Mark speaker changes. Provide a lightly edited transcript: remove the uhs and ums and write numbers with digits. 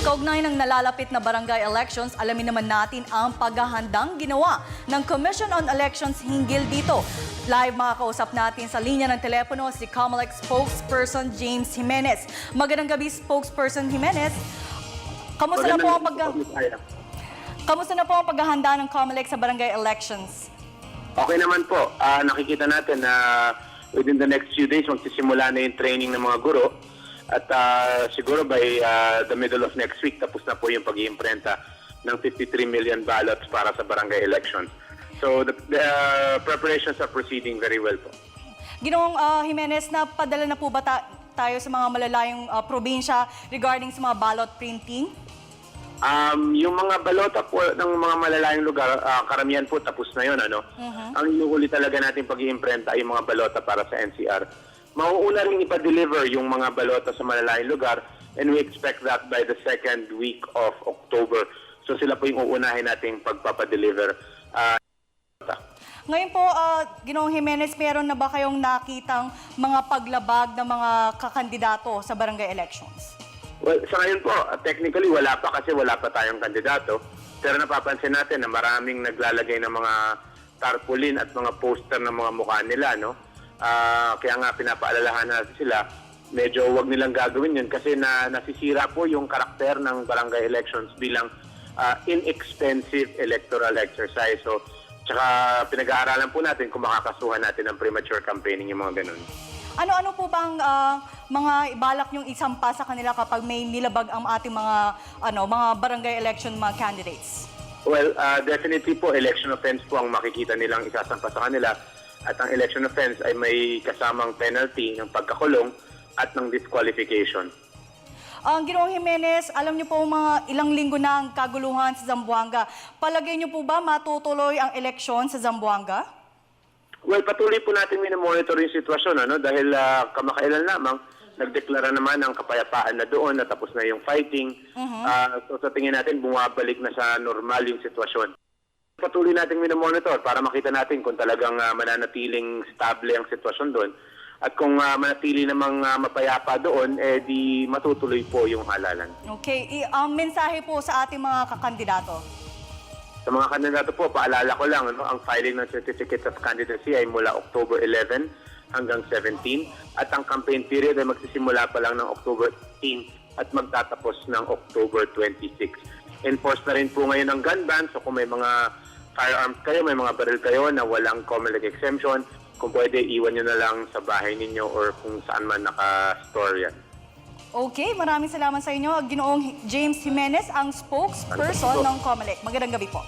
Speaker 1: Kaugnay ng nalalapit na barangay elections, alamin naman natin ang paghahandang ginawa ng Commission on Elections hinggil dito. Live makakausap natin sa linya ng telepono si COMELEC spokesperson James Jimenez. Magandang gabi, spokesperson Jimenez. Kamusta na po ang paghahanda ng COMELEC sa barangay elections?
Speaker 2: Okay naman po. Nakikita natin na within the next few days magsisimula na yung training ng mga guro. At siguro by the middle of next week, tapos na po yung pag-iimprenta ng 53 million ballots para sa barangay elections. So the preparations are proceeding very well po.
Speaker 1: Ginoong Jimenez, napadala na po ba tayo sa mga malalayong probinsya regarding sa mga ballot printing?
Speaker 2: Yung mga balota po ng mga malalayong lugar, karamihan po tapos na yun. Ang inuhuli talaga natin pag-iimprenta ay yung mga balota para sa NCR. Mauuna rin ipa-deliver yung mga balota sa malalayong lugar, and we expect that by the second week of October. So sila po yung uunahin nating pagpapadeliver.
Speaker 1: Ngayon po, Ginoong Jimenez, meron na ba kayong nakitang mga paglabag ng mga kakandidato sa barangay elections?
Speaker 2: Well, sa ngayon po, technically wala pa kasi wala pa tayong kandidato. Pero napapansin natin na maraming naglalagay ng mga tarpaulin at mga poster ng mga mukha nila, no? Kaya nga pinapaalalahan natin sila, medyo wag nilang gagawin yun kasi nasisira po yung karakter ng barangay elections bilang inexpensive electoral exercise. So, tsaka pinag-aaralan po natin kung makakasuhan natin ng premature campaigning yung mga ganun.
Speaker 1: Ano-ano po bang mga ibalak yung isampa sa kanila kapag may nilabag ang ating mga barangay election mga candidates?
Speaker 2: Well, definitely po, election offense po ang makikita nilang isasampa sa kanila. At ang election offense ay may kasamang penalty ng pagkakulong at ng disqualification.
Speaker 1: Ginoong Jimenez, alam niyo po mga ilang linggo na ang kaguluhan sa Zamboanga. Palagay niyo po ba matutuloy ang eleksyon sa Zamboanga?
Speaker 2: Well, patuloy po natin minomonitor yung sitwasyon dahil kamakailan lamang nagdeklara naman ng kapayapaan na doon, natapos na yung fighting. So sa tingin natin, bumabalik na sa normal yung sitwasyon. Patuloy natin minomonitor para makita natin kung talagang mananatiling stable ang sitwasyon doon. At kung manatili namang mapayapa doon, di matutuloy po yung halalan.
Speaker 1: Okay. Mensahe po sa ating mga kakandidato.
Speaker 2: Sa mga kandidato po, paalala ko lang, ang filing ng Certificate of Candidacy ay mula October 11 hanggang 17. At ang campaign period ay magsisimula pa lang ng October 18 at magtatapos ng October 26. Enforced na rin po ngayon ang gun ban, so kung may mga firearms kayo, may mga baril kayo na walang COMELEC exemption, kung pwede, iwan nyo na lang sa bahay ninyo or kung saan man naka-store yan.
Speaker 1: Okay, maraming salamat sa inyo. Ginoong James Jimenez, ang spokesperson ng COMELEC. Magandang gabi po.